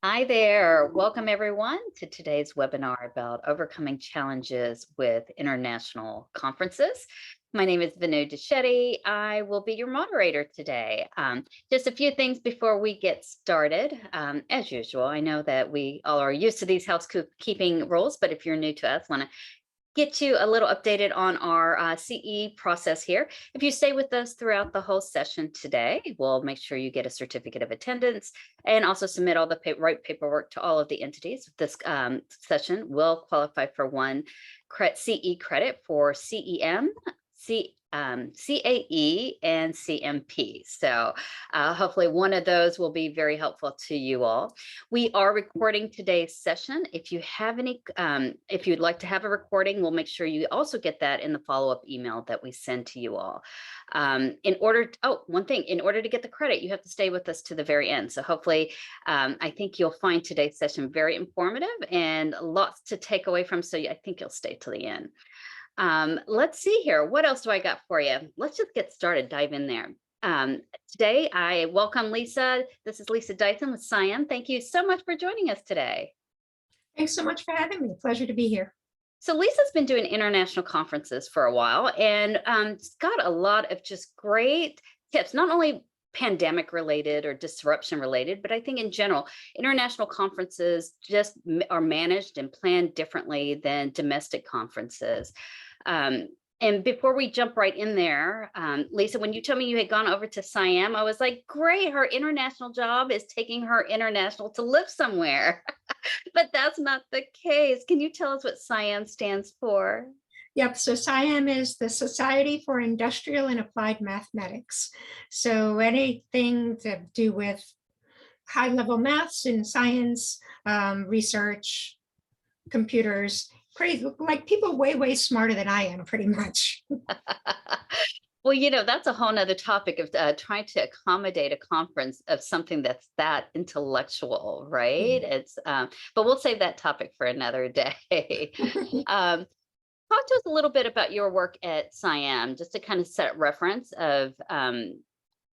Hi there. Welcome everyone to today's webinar about overcoming challenges with international conferences. My name is Vinu Deschetti. I will be your moderator today. Just a few things before we get started. As usual, I know that we all are used to these housekeeping rules, but if you're new to us, want to get you a little updated on our CE process here. If you stay with us throughout the whole session today, we'll make sure you get a certificate of attendance and also submit all the right paperwork to all of the entities. This session will qualify for one CE credit for CEM, CAE, and CMP. So hopefully one of those will be very helpful to you all. We are recording today's session. If you have any, if you'd like to have a recording, we'll make sure you also get that in the follow-up email that we send to you all. One thing, in order to get the credit, you have to stay with us to the very end. So hopefully, I think you'll find today's session very informative and lots to take away from. So I think you'll stay till the end. Let's see here. What else do I got for you? Let's just get started, dive in there. Today, I welcome Lisa. This is Lisa Dyson with CIAM. Thank you so much for joining us today. Thanks so much for having me. Pleasure to be here. So Lisa's been doing international conferences for a while and got a lot of just great tips, not only pandemic related or disruption related, but I think in general, international conferences just are managed and planned differently than domestic conferences. And before we jump right in there, Lisa, when you told me you had gone over to CIAM, I was like, great, her international job is taking her international to live somewhere. But that's not the case. Can you tell us what CIAM stands for? Yep, so CIAM is the Society for Industrial and Applied Mathematics. So anything to do with high-level maths and science, research, computers, crazy, like people way smarter than I am, pretty much. Well, you know, that's a whole nother topic of trying to accommodate a conference of something that's that intellectual, right? It's, but we'll save that topic for another day. Talk to us a little bit about your work at CIAM, just to kind of set reference of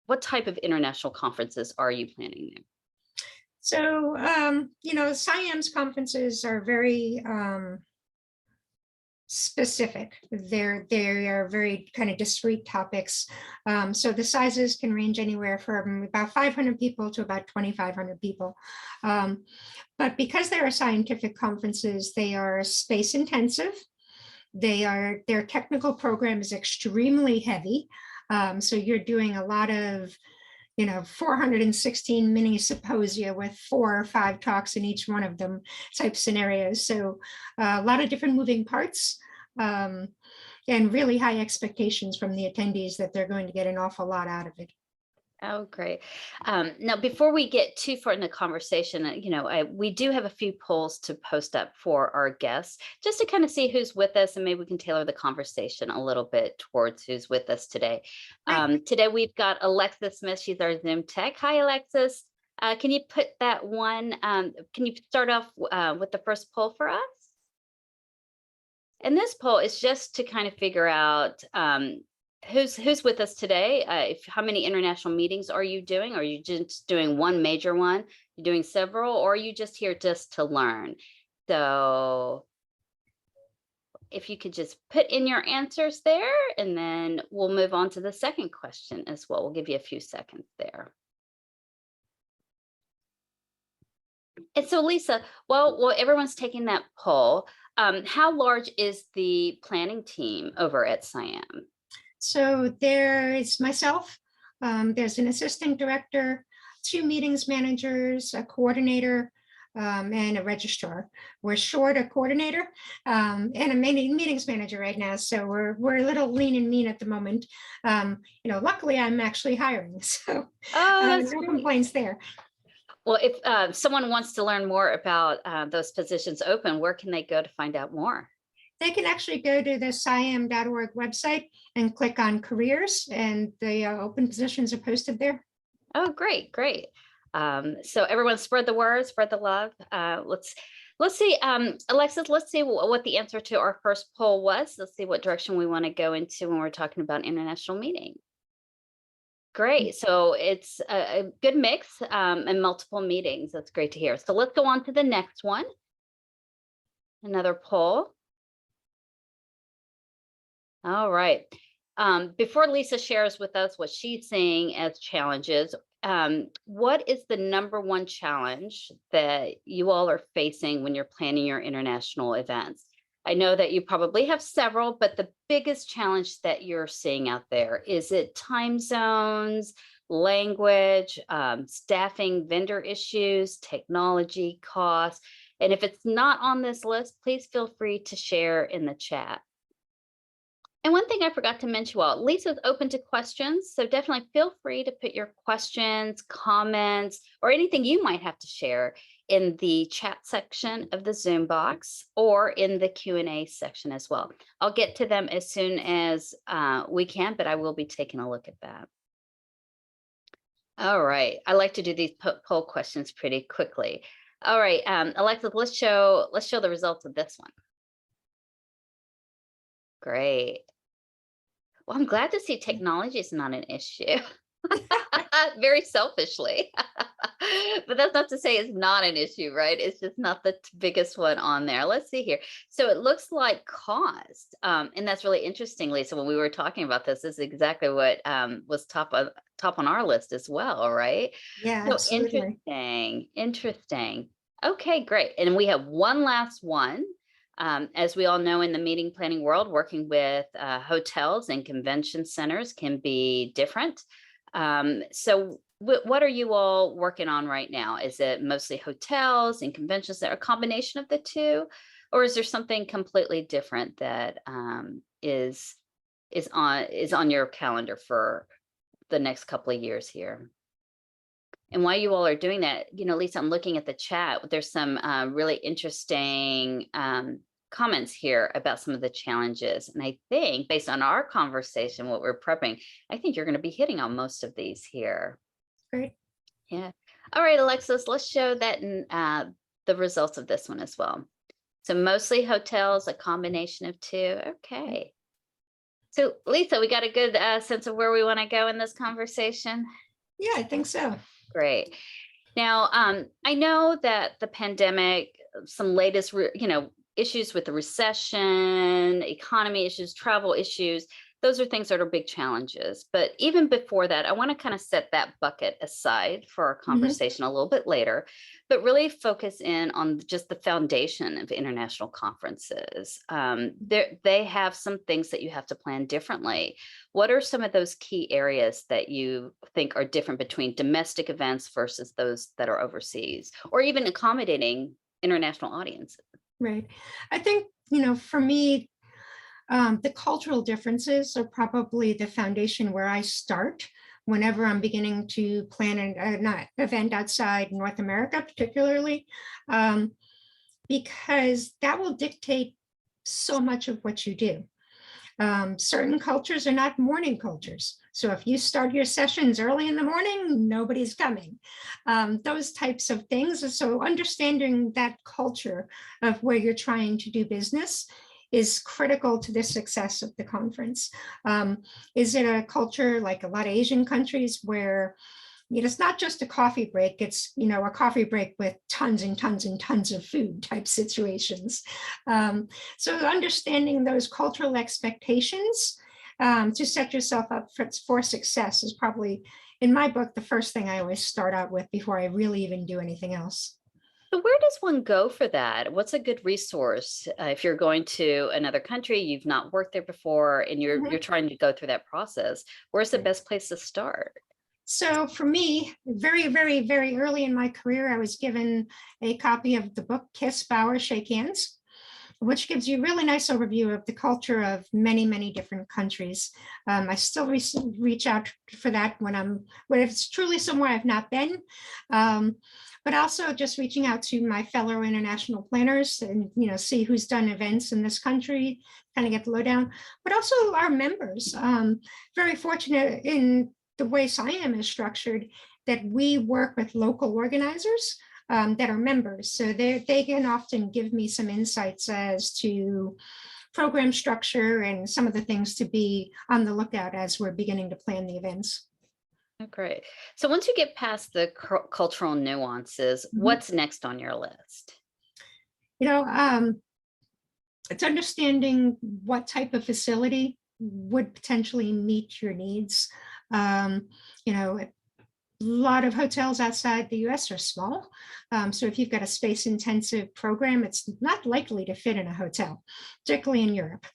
what type of international conferences are you planning there? So, you know, CIAM's conferences are very specific. They are very kind of discrete topics. So the sizes can range anywhere from about 500 people to about 2,500 people. But because they are scientific conferences, they are space intensive. Their technical program is extremely heavy. So you're doing a lot of 416 mini symposia with 4 or 5 talks in each one of them type scenarios. So a lot of different moving parts and really high expectations from the attendees that they're going to get an awful lot out of it. Oh, great. Now, before we get too far in the conversation, we do have a few polls to post up for our guests, just to kind of see who's with us, and maybe we can tailor the conversation a little bit towards who's with us today. Today, we've got Alexis Smith. She's our Zoom tech. Hi, Alexis. Can you put that one, can you start off with the first poll for us? And this poll is just to kind of figure out who's with us today. How many international meetings are you doing? Are you just doing one major one? You're doing several, or are you just here just to learn? So if you could just put in your answers there, and then we'll move on to the second question as well. We'll give you a few seconds there. And so Lisa, while everyone's taking that poll, how large is the planning team over at CIAM? So there is myself, there's an assistant director, 2 meetings managers, a coordinator, and a registrar. We're short a coordinator and a meetings manager right now. So we're a little lean and mean at the moment. Luckily I'm actually hiring. So no complaints there. Well, if someone wants to learn more about those positions open, where can they go to find out more? They can actually go to the CIAM.org website and click on careers, and the open positions are posted there. Oh, great. So everyone spread the word, spread the love. Let's see, Alexis, let's see what the answer to our first poll was. Let's see what direction we want to go into when we're talking about international meeting. Great. So it's a good mix and multiple meetings. That's great to hear. So let's go on to the next one. Another poll. All right. Before Lisa shares with us what she's seeing as challenges, what is the number one challenge that you all are facing when you're planning your international events? I know that you probably have several, but the biggest challenge that you're seeing out there, is it time zones, language, staffing, vendor issues, technology costs? And if it's not on this list, please feel free to share in the chat. And one thing I forgot to mention, well, Lisa's open to questions, so definitely feel free to put your questions, comments, or anything you might have to share in the chat section of the Zoom box or in the Q&A section as well. I'll get to them as soon as we can, but I will be taking a look at that. All right, I like to do these poll questions pretty quickly. All right, Alexa, let's show the results of this one. Great. Well, I'm glad to see technology is not an issue. Very selfishly. But that's not to say it's not an issue, right? It's just not the biggest one on there. Let's see here. So it looks like cost. And that's really interesting, Lisa. When we were talking about this is exactly what was top on our list as well, right? Yeah, So absolutely. interesting. Okay, great. And we have one last one. As we all know, in the meeting planning world, working with hotels and convention centers can be different. So what are you all working on right now? Is it mostly hotels and conventions that are a combination of the two? Or is there something completely different that is on your calendar for the next couple of years here? And while you all are doing that, Lisa, I'm looking at the chat. There's some really interesting comments here about some of the challenges. And I think based on our conversation, what we're prepping, I think you're going to be hitting on most of these here. Great. Yeah. All right, Alexis, let's show that in the results of this one as well. So mostly hotels, a combination of two. Okay. So Lisa, we got a good sense of where we want to go in this conversation. Yeah, I think so. Great. Now, I know that the pandemic, some latest, issues with the recession, economy issues, travel issues, those are things that are big challenges. But even before that, I want to kind of set that bucket aside for our conversation a little bit later, but really focus in on just the foundation of international conferences. They have some things that you have to plan differently. What are some of those key areas that you think are different between domestic events versus those that are overseas, or even accommodating international audiences? Right. I think, for me, the cultural differences are probably the foundation where I start whenever I'm beginning to plan an event outside North America, particularly, because that will dictate so much of what you do. Certain cultures are not morning cultures. So if you start your sessions early in the morning, nobody's coming. Those types of things. So understanding that culture of where you're trying to do business is critical to the success of the conference. Is it a culture like a lot of Asian countries where it's not just a coffee break, it's a coffee break with tons and tons and tons of food type situations. So understanding those cultural expectations to set yourself up for success is probably, in my book, the first thing I always start out with before I really even do anything else. So where does one go for that? What's a good resource if you're going to another country, you've not worked there before, and you're trying to go through that process? Where's the best place to start? So for me, very, very, very early in my career, I was given a copy of the book Kiss, Bow, Shake Hands, which gives you a really nice overview of the culture of many, many different countries. I still reach out for that when it's truly somewhere I've not been, but also just reaching out to my fellow international planners and see who's done events in this country, kind of get the lowdown, but also our members. Very fortunate in the way SIAM is structured that we work with local organizers that are members. So they can often give me some insights as to program structure and some of the things to be on the lookout as we're beginning to plan the events. Oh, great. So once you get past the cultural nuances, Mhm. what's next on your list? You know, it's understanding what type of facility would potentially meet your needs. Um, you know, a lot of hotels outside the US are small. So if you've got a space intensive program, it's not likely to fit in a hotel, particularly in Europe.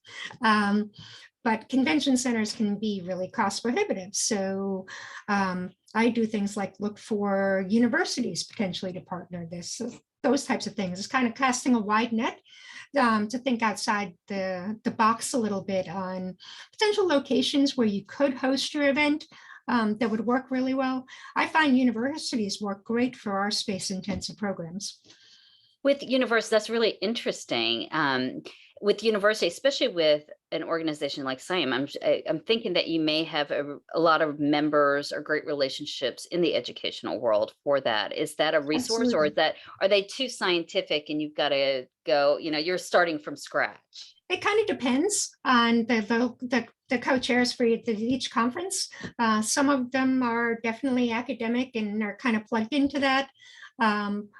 Um, but convention centers can be really cost prohibitive. So I do things like look for universities potentially to partner this, so those types of things. It's kind of casting a wide net to think outside the box a little bit on potential locations where you could host your event that would work really well. I find universities work great for our space intensive programs. With university, that's really interesting. With university, especially with an organization like SIAM, I'm thinking that you may have a lot of members or great relationships in the educational world for that. Is that a resource, or is Absolutely. that, are they too scientific and you've got to go, you're starting from scratch? It kind of depends on the co-chairs for each conference. Some of them are definitely academic and are kind of plugged into that.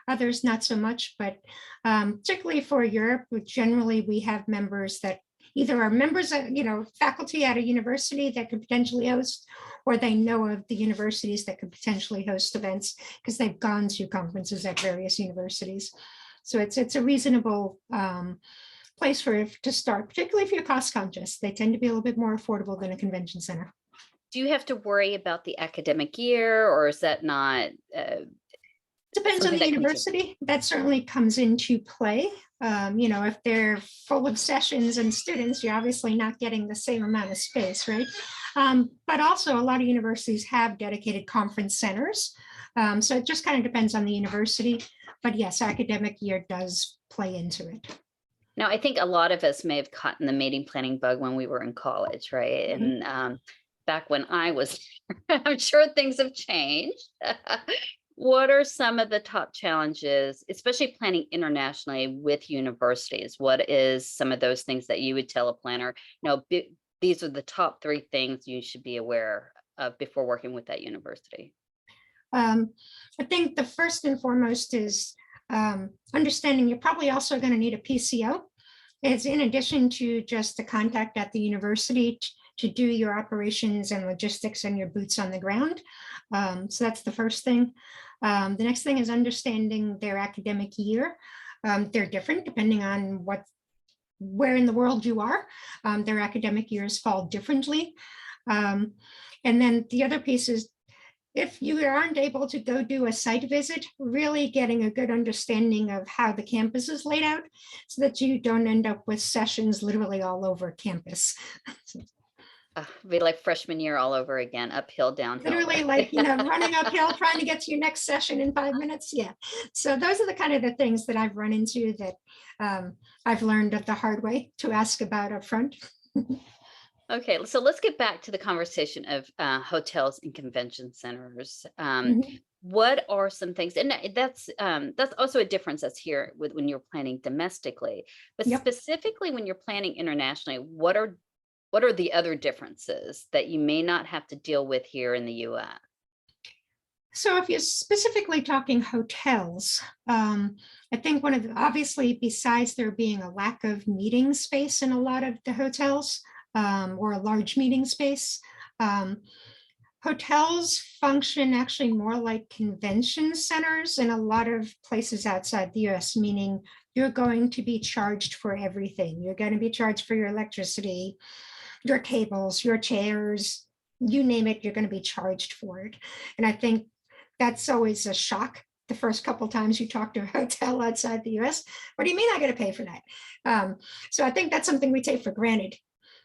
Others not so much, but particularly for Europe, generally we have members that either are members of, faculty at a university that could potentially host, or they know of the universities that could potentially host events because they've gone to conferences at various universities. So it's a reasonable place to start, particularly if you're cost conscious. They tend to be a little bit more affordable than a convention center. Do you have to worry about the academic year, or is that not Depends on something the that comes in? university. That certainly comes into play. If they're full of sessions and students, you're obviously not getting the same amount of space, right? But also, a lot of universities have dedicated conference centers. So it just kind of depends on the university. But yes, academic year does play into it. Now, I think a lot of us may have caught in the meeting planning bug when we were in college, right? Mhm. And back when I was, I'm sure things have changed. What are some of the top challenges, especially planning internationally with universities? What is some of those things that you would tell a planner? These are the top three things you should be aware of before working with that university. Um, I think the first and foremost is understanding you're probably also going to need a PCO. It's in addition to just the contact at the university to do your operations and logistics and your boots on the ground. So that's the first thing. The next thing is understanding their academic year. They're different depending on where in the world you are. Their academic years fall differently. Um, and then the other piece is if you aren't able to go do a site visit, really getting a good understanding of how the campus is laid out so that you don't end up with sessions literally all over campus. Be like freshman year all over again, uphill, downhill, Literally right? like, running uphill, trying to get to your next session in 5 minutes. Yeah. So those are the kind of the things that I've run into that I've learned the hard way to ask about up front. Okay, so let's get back to the conversation of hotels and convention centers. Mhm. What are some things, and that's also a difference that's here with when you're planning domestically, but Yep. specifically when you're planning internationally, what are the other differences that you may not have to deal with here in the U.S.? So if you're specifically talking hotels, I think obviously, besides there being a lack of meeting space in a lot of the hotels, or a large meeting space, um, hotels function actually more like convention centers in a lot of places outside the US, meaning you're going to be charged for everything. You're going to be charged for your electricity, your tables, your chairs, you name it, you're going to be charged for it. And I think that's always a shock the first couple times you talk to a hotel outside the US. What do you mean I got to pay for that? So I think that's something we take for granted,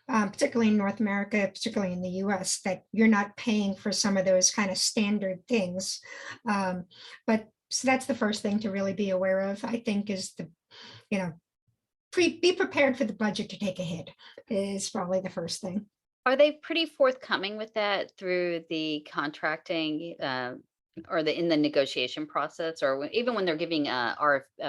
particularly in North America, particularly in the US, that you're not paying for some of those kind of standard things. But so that's the first thing to really be aware of, I think, is you know, be prepared for the budget to take a hit is probably the first thing. Are they pretty forthcoming with that through the contracting, or in the negotiation process, or even when they're giving a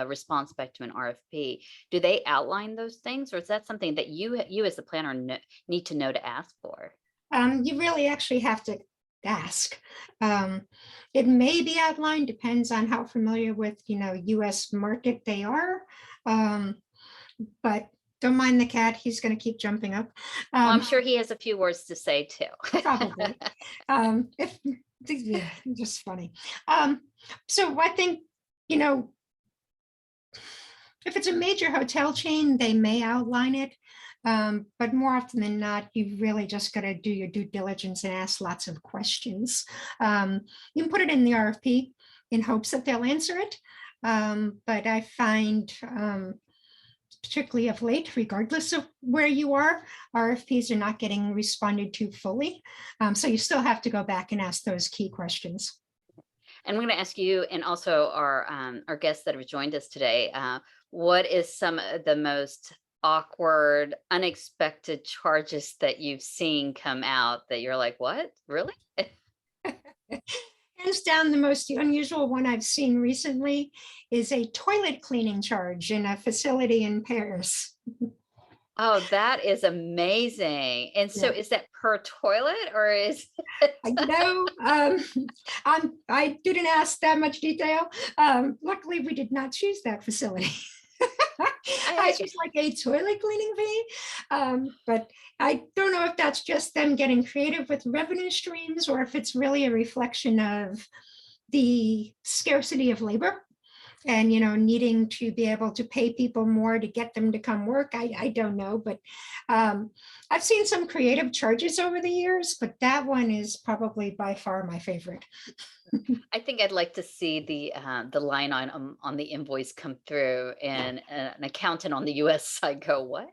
response back to an RFP? Do they outline those things, or is that something that you as the planner need to know to ask for? You really actually have to ask. It may be outlined, depends on how familiar with, US market they are. But don't mind the cat, he's going to keep jumping up. Well, I'm sure he has a few words to say too. Probably. If yeah, just funny. So I think, if it's a major hotel chain, they may outline it. But more often than not, you've really just got to do your due diligence and ask lots of questions. You can put it in the RFP in hopes that they'll answer it. But I find, particularly of late, regardless of where you are, RFPs are not getting responded to fully. So you still have to go back and ask those key questions. And we're going to ask you and also our guests that have joined us today, what is some of the most awkward, unexpected charges that you've seen come out that you're like, what, really? Hands down, the most unusual one I've seen recently is a toilet cleaning charge in a facility in Paris. Oh, that is amazing. And so Yeah. is that per toilet or is I know. I didn't ask that much detail. Luckily, we did not choose that facility. I choose like a toilet cleaning fee. But I don't know if that's just them getting creative with revenue streams or if it's really a reflection of the scarcity of labor and needing to be able to pay people more to get them to come work. I don't know, but I've seen some creative charges over the years, but that one is probably by far my favorite. I think I'd like to see the line on the invoice come through and an accountant on the US side go, what?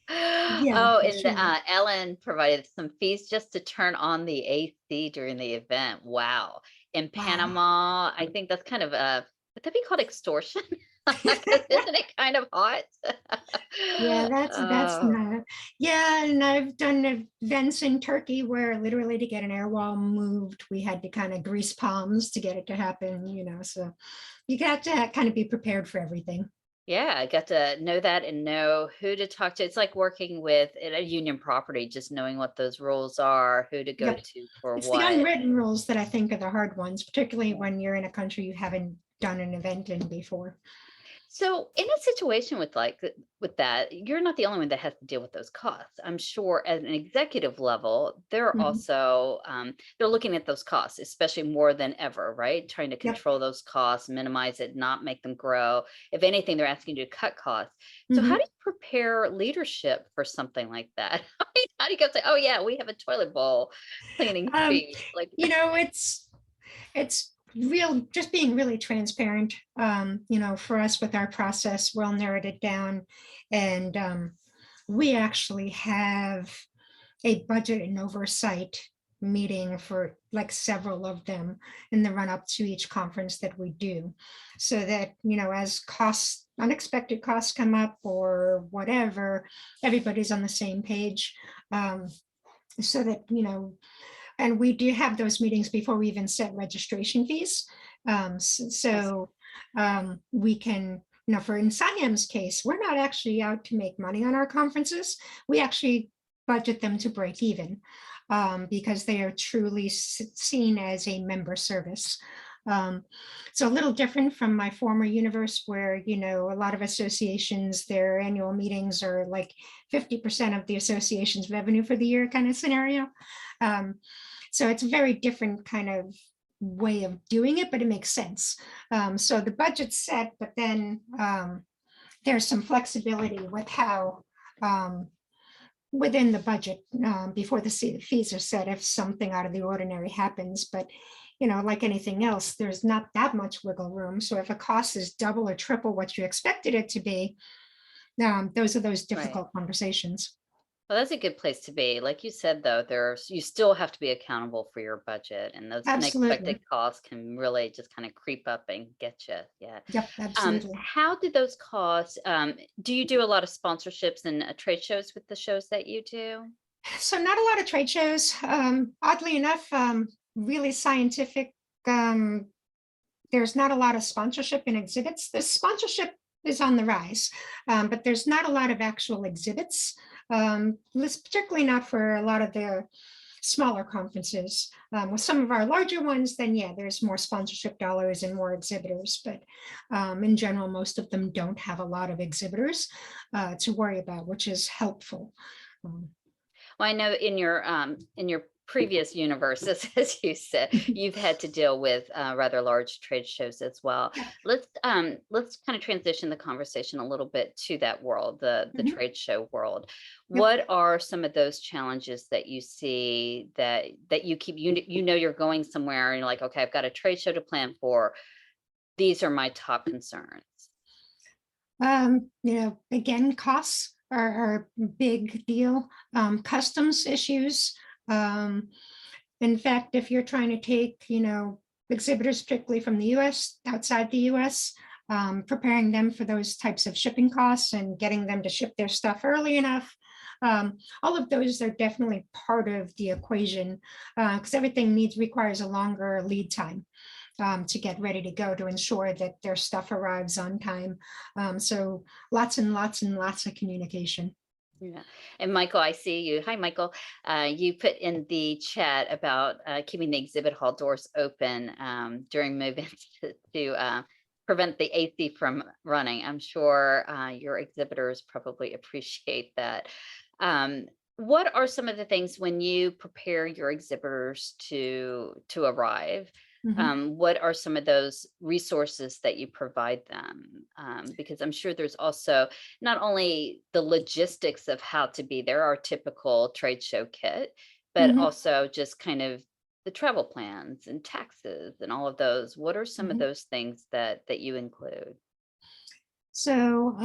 Yeah, Oh, for and sure. Ellen provided some fees just to turn on the AC during the event. Wow. In Wow. Panama, I think that's kind of would that be called extortion? 'Cause isn't it kind of hot? Yeah, that's Oh, not. Yeah, and I've done events in Turkey where literally to get an air wall moved, we had to kind of grease palms to get it to happen, so you got to kind of be prepared for everything. yeah, I got to know that and know who to talk to. It's like working with in a union property, just knowing what those rules are, who to go Yep. to for It's the what. unwritten rules that I think are the hard ones, particularly when you're in a country you haven't done an event in before. So in a situation with with that, you're not the only one that has to deal with those costs. I'm sure at an executive level, they're Mhm. also they're looking at those costs, especially more than ever, right? Trying to Yep. control those costs, minimize it, not make them grow. If anything, they're asking you to cut costs. So how do Mhm. you prepare leadership for something like that? How do you go say, "Oh yeah, we have a toilet bowl cleaning Um, fee"? Like, it's real, just being really transparent. For us with our process, we'll narrow it down, and we actually have a budget and oversight meeting for like several of them in the run up to each conference that we do, so that as unexpected costs come up or whatever, everybody's on the same page. So that and we do have those meetings before we even set registration fees. So we can, for in Siam's case, we're not actually out to make money on our conferences. We actually budget them to break even, because they are truly seen as a member service. It's a little different from my former universe where, a lot of associations, their annual meetings are like 50% of the association's revenue for the year kind of scenario. Um, so it's a very different kind of way of doing it, but it makes sense. So the budget's set, but then there's some flexibility with how within the budget, before the fees are set, if something out of the ordinary happens. But like anything else, there's not that much wiggle room. So if a cost is double or triple what you expected it to be, those are those right. difficult conversations. Well, that's a good place to be. Like you said, though, you still have to be accountable for your budget, and those unexpected Absolutely. costs can really just kind of creep up and get you. Yeah. Yep, absolutely. How do those costs? Do you do a lot of sponsorships and trade shows with the shows that you do? So not a lot of trade shows. Oddly enough, really scientific. Um, there's not a lot of sponsorship in exhibits. The sponsorship is on the rise, but there's not a lot of actual exhibits. Particularly not for a lot of the smaller conferences. With some of our larger ones, then yeah, there's more sponsorship dollars and more exhibitors. But in general, most of them don't have a lot of exhibitors to worry about, which is helpful. Well, I know in your previous universes, as you said, you've had to deal with rather large trade shows as well. Yeah. Let's kind of transition the conversation a little bit to that world, the Mhm. trade show world. Yep. What are some of those challenges that you see that you keep you know you're going somewhere and you're like, okay, I've got a trade show to plan for. These are my top concerns. Again, costs are a big deal. Customs issues. Um, in fact, if you're trying to take, exhibitors strictly from the US, outside the US, preparing them for those types of shipping costs and getting them to ship their stuff early enough. All of those are definitely part of the equation because everything requires a longer lead time to get ready to go to ensure that their stuff arrives on time. So lots and lots and lots of communication. Yeah. And Michael, I see you. Hi, Michael. You put in the chat about keeping the exhibit hall doors open during move-ins to prevent the AC from running. I'm sure your exhibitors probably appreciate that. What are some of the things when you prepare your exhibitors to arrive? Mhm. What are some of those resources that you provide them? Because I'm sure there's also not only the logistics of how to be there, our typical trade show kit, but Mhm. also just kind of the travel plans and taxes and all of those. What are some of Mhm. those things that you include? So,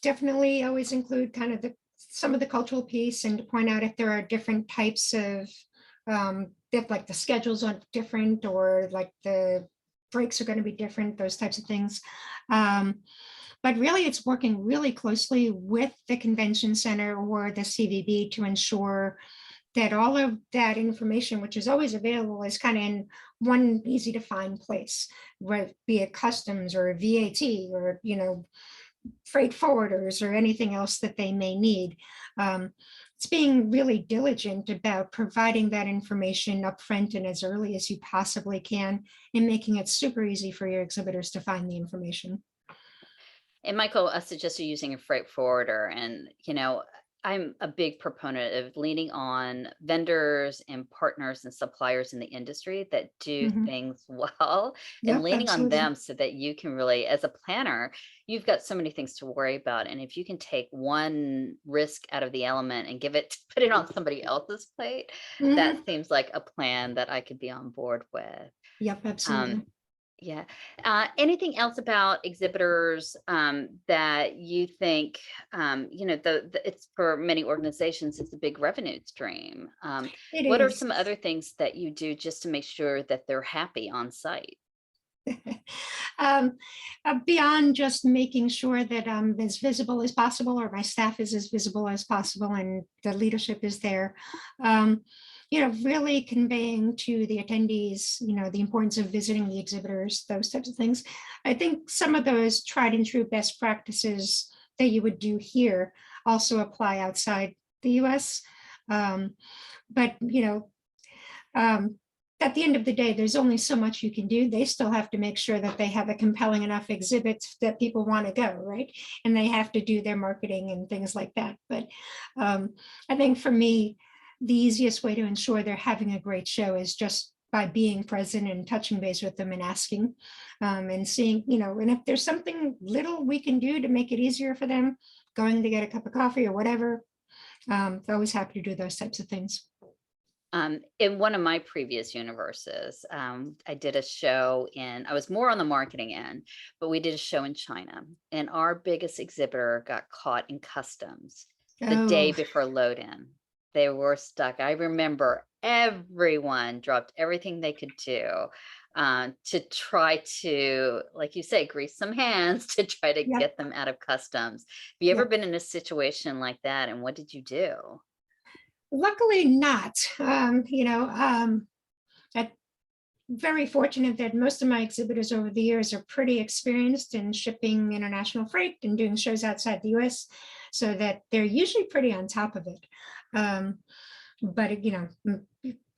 definitely always include kind of some of the cultural piece and to point out if there are different types of, if like the schedules are different or like the breaks are going to be different, those types of things. Um, but really it's working really closely with the convention center or the CVB to ensure that all of that information, which is always available, is kind of in one easy to find place, whether be it customs or VAT or freight forwarders or anything else that they may need. Um, it's being really diligent about providing that information upfront and as early as you possibly can, and making it super easy for your exhibitors to find the information. And Michael, suggested using a freight forwarder. And, I'm a big proponent of leaning on vendors and partners and suppliers in the industry that do Mhm. things well and Yep, leaning on absolutely. them so that you can really, as a planner, you've got so many things to worry about. And if you can take one risk out of the element and put it on somebody else's plate, Mhm. that seems like a plan that I could be on board with. Yep, Um, absolutely. yeah. Anything else about exhibitors that you think, it's for many organizations, it's a big revenue stream. It What are is. some other things that you do just to make sure that they're happy on site? um, Beyond just making sure that I'm as visible as possible, or my staff is as visible as possible, and the leadership is there. Um, really conveying to the attendees, the importance of visiting the exhibitors, those types of things. I think some of those tried and true best practices that you would do here also apply outside the US. Um, but um, at the end of the day, there's only so much you can do. They still have to make sure that they have a compelling enough exhibit that people want to go, right? And they have to do their marketing and things like that. But I think for me, the easiest way to ensure they're having a great show is just by being present and touching base with them and asking and seeing, and if there's something little we can do to make it easier for them, going to get a cup of coffee or whatever, always happy to do those types of things. In one of my previous universes, I did a show I was more on the marketing end, but we did a show in China, and our biggest exhibitor got caught in customs the day Oh, before load in. They were stuck. I remember everyone dropped everything they could do to try to, like you say, grease some hands to try to yep, get them out of customs. Have you ever yep. been in a situation like that, and what did you do? Luckily not. I'm very fortunate that most of my exhibitors over the years are pretty experienced in shipping international freight and doing shows outside the US, so that they're usually pretty on top of it. Um, but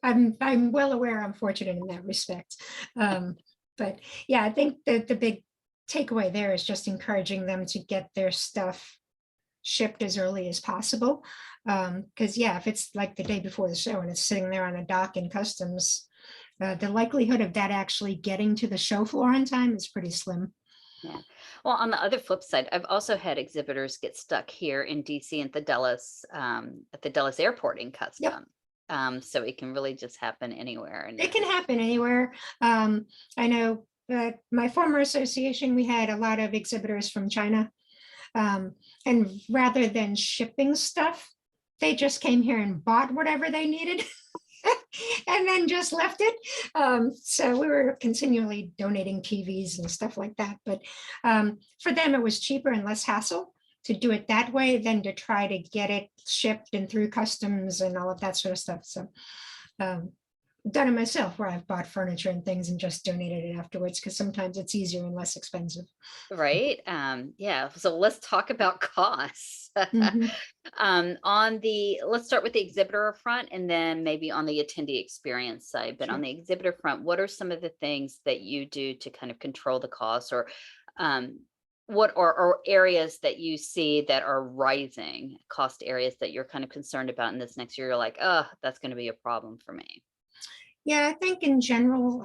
I'm well aware I'm fortunate in that respect. But yeah, I think that the big takeaway there is just encouraging them to get their stuff shipped as early as possible. Because yeah, if it's like the day before the show and it's sitting there on a dock in customs, the likelihood of that actually getting to the show floor on time is pretty slim. Yeah. Well, on the other flip side, I've also had exhibitors get stuck here in DC at the Dulles Airport in Yep, custom. So it can really just happen anywhere. And it can happen anywhere. I know that my former association, we had a lot of exhibitors from China. Um, and rather than shipping stuff, they just came here and bought whatever they needed and then just left it. So we were continually donating TVs and stuff like that. But for them, it was cheaper and less hassle to do it that way than to try to get it shipped and through customs and all of that sort of stuff. So um, done it myself where I've bought furniture and things and just donated it afterwards because sometimes it's easier and less expensive. right. Yeah. So let's talk about costs. Mhm. Let's start with the exhibitor front and then maybe on the attendee experience side. But on Sure. the exhibitor front, what are some of the things that you do to kind of control the costs, or um, what are areas that you see that are rising cost areas that you're kind of concerned about in this next year? You're like, oh, that's going to be a problem for me. Yeah, I think in general,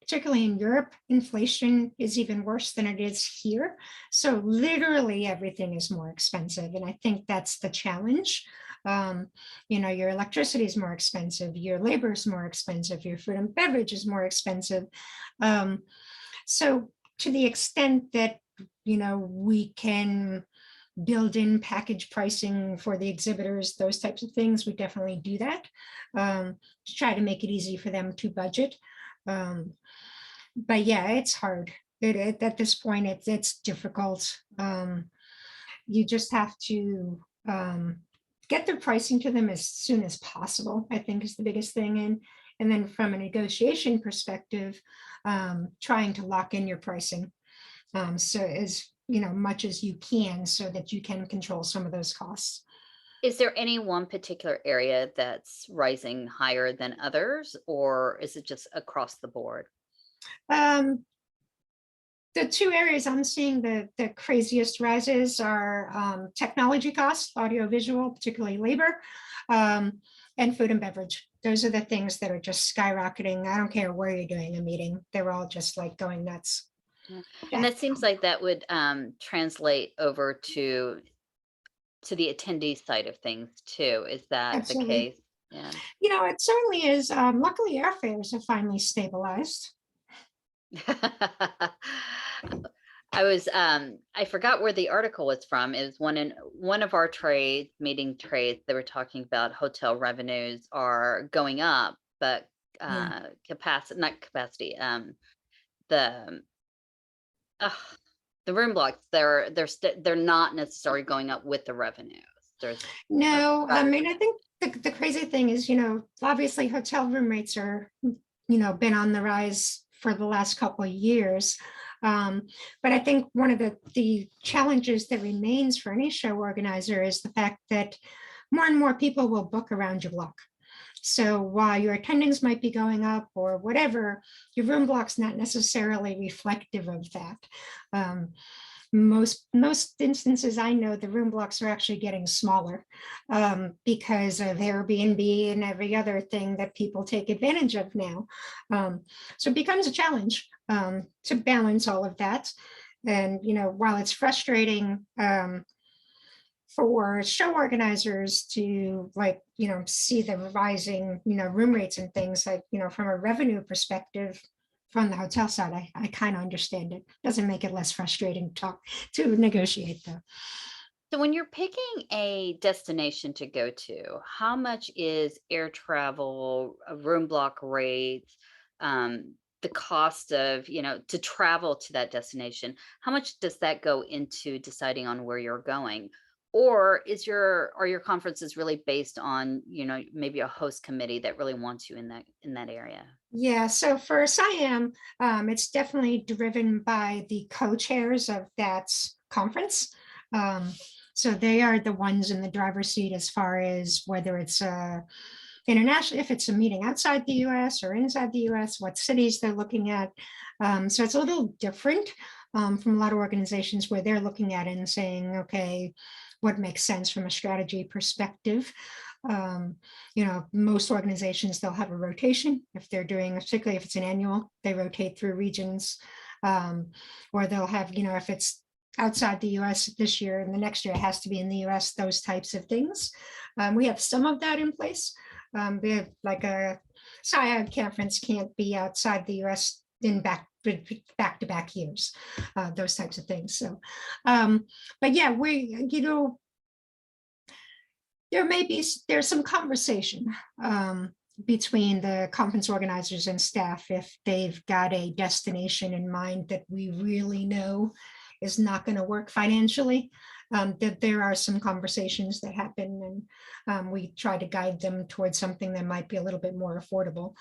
particularly in Europe, inflation is even worse than it is here. So literally everything is more expensive. And I think that's the challenge. Your electricity is more expensive, your labor is more expensive, your food and beverage is more expensive. Um, so to the extent that, we can build in package pricing for the exhibitors, those types of things, we definitely do that to try to make it easy for them to budget. Um, but yeah, it's hard. At this point, it's difficult. You just have to get the pricing to them as soon as possible, I think is the biggest thing. And then from a negotiation perspective, trying to lock in your pricing so as much as you can so that you can control some of those costs. Is there any one particular area that's rising higher than others, or is it just across the board? Um, the two areas I'm seeing the craziest rises are technology costs, audiovisual, particularly labor, um, and food and beverage. Those are the things that are just skyrocketing. I don't care where you're doing a meeting. They're all just like going nuts. Yeah. And Yeah, that seems like that would translate over to the attendee side of things too. Is that the absolutely. case? Yeah. It certainly is. Luckily, airfares have finally stabilized. I forgot where the article was from. It was one of our meeting trades. They were talking about hotel revenues are going up, but Yeah. capacity, not capacity, the ugh, the room blocks, they're not necessarily going up with the revenues. There's a No, I mean, I think the crazy thing is, obviously hotel room rates are, been on the rise for the last couple of years. But I think one of the challenges that remains for any show organizer is the fact that more and more people will book around your block. So while your attendance might be going up or whatever, your room block's not necessarily reflective of that. Um, most instances I know the room blocks are actually getting smaller because of Airbnb and every other thing that people take advantage of now. So it becomes a challenge to balance all of that. And while it's frustrating for show organizers to see the rising room rates and things like from a revenue perspective from the hotel side, I kind of understand it. Doesn't make it less frustrating to talk to negotiate though. So when you're picking a destination to go to, how much is air travel, room block rates, the cost of, to travel to that destination? How much does that go into deciding on where you're going? Or are your conferences really based on, maybe a host committee that really wants you in that area? Yeah, so for SIAM, it's definitely driven by the co-chairs of that conference. Um, So they are the ones in the driver's seat as far as whether it's international, if it's a meeting outside the US or inside the US, what cities they're looking at. So it's a little different from a lot of organizations where they're looking at it and saying, okay, what makes sense from a strategy perspective. Most organizations, they'll have a rotation if they're doing, particularly if it's an annual, they rotate through regions, or they'll have, if it's outside the US this year and the next year it has to be in the US, those types of things. We have some of that in place. We have like a CIO conference can't be outside the US in back-to-back years, those types of things. So, but yeah, there's some conversation between the conference organizers and staff if they've got a destination in mind that we really know is not going to work financially. That there are some conversations that happen, and we try to guide them towards something that might be a little bit more affordable.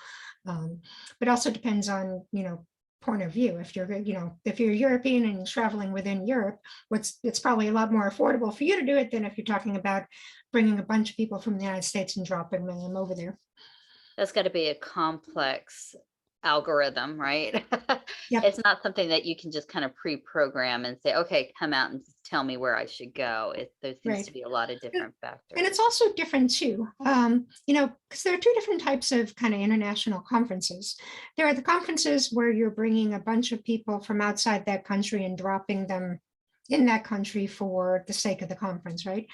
But also depends on point of view. If you're European and traveling within Europe, it's probably a lot more affordable for you to do it than if you're talking about bringing a bunch of people from the United States and dropping them over there. That's got to be a complex algorithm, right? Yep. It's not something that you can just kind of pre-program and say, okay, come out and tell me where I should go. There seems Right. to be a lot of different factors. And it's also different too, because there are two different types of kind of international conferences. There are the conferences where you're bringing a bunch of people from outside that country and dropping them in that country for the sake of the conference, right?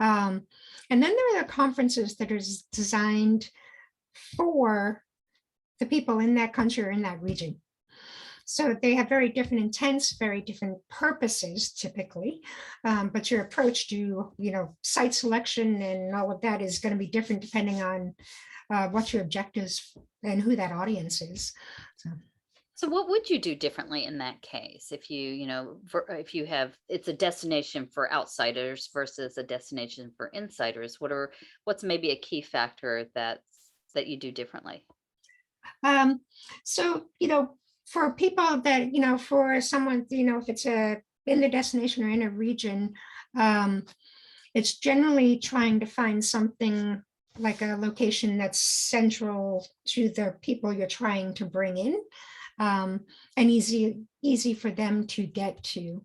And then there are the conferences that are designed for the people in that country or in that region. So they have very different intents, very different purposes typically, but your approach to, site selection and all of that is going to be different depending on what your objectives and who that audience is. So what would you do differently in that case if if you have it's a destination for outsiders versus a destination for insiders? What's maybe a key factor that you do differently? So, for people that, for someone, if it's in the destination or in a region, it's generally trying to find something like a location that's central to the people you're trying to bring in, and easy for them to get to.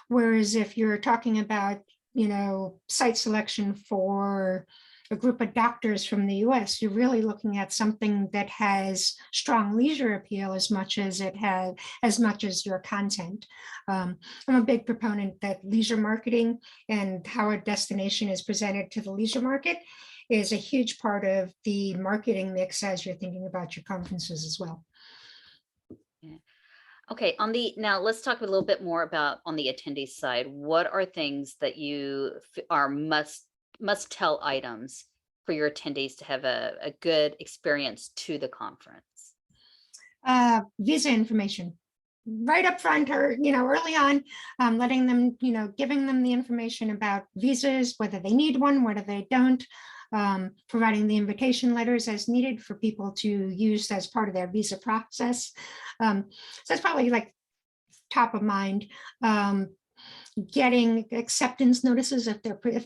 Whereas if you're talking about, site selection for a group of doctors from the US, you're really looking at something that has strong leisure appeal as much as your content. I'm a big proponent that leisure marketing and how a destination is presented to the leisure market is a huge part of the marketing mix as you're thinking about your conferences as well. Yeah. Okay, now let's talk a little bit more about on the attendee side. What are things that you are must tell items for your attendees to have a good experience to the conference? Visa information right up front, or early on, letting them, giving them the information about visas, whether they need one, whether they don't, providing the invitation letters as needed for people to use as part of their visa process. So that's probably like top of mind. Getting acceptance notices if